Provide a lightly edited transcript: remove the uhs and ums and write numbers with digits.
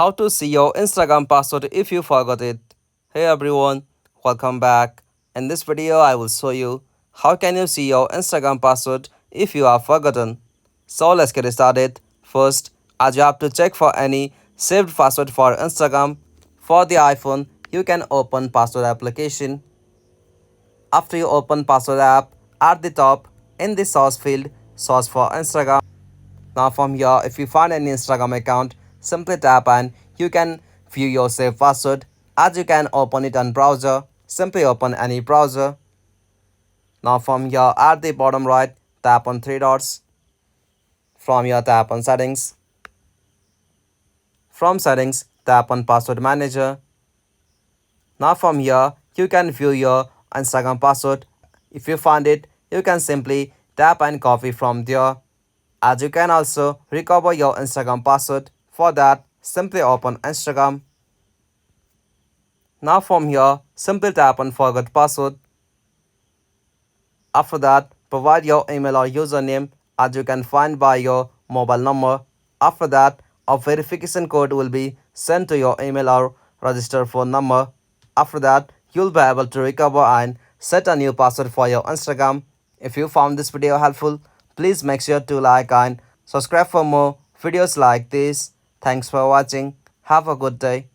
How to see your Instagram password if you forgot it. Hey everyone, welcome back. In this video, I will show you how can you see your Instagram password if you have forgotten. So let's get started. First, as you have to check for any saved password for Instagram. For the iPhone, you can open password application. After you open password app, at the top in the source field, search for Instagram. Now from here, if you find any Instagram account, simply tap and you can view your saved password. As you can open it on browser, simply open any browser. Now from here at the bottom right, tap on three dots. From here, tap on settings. From settings, tap on password manager. Now from here, you can view your Instagram password. If you find it, you can simply tap and copy from there. As you can also recover your Instagram password. For that, simply open Instagram. Now from here, simply tap on forgot password. After that, provide your email or username as you can find by your mobile number. After that, a verification code will be sent to your email or registered phone number. After that, you'll be able to recover and set a new password for your Instagram. If you found this video helpful, please make sure to like and subscribe for more videos like this. Thanks for watching. Have a good day.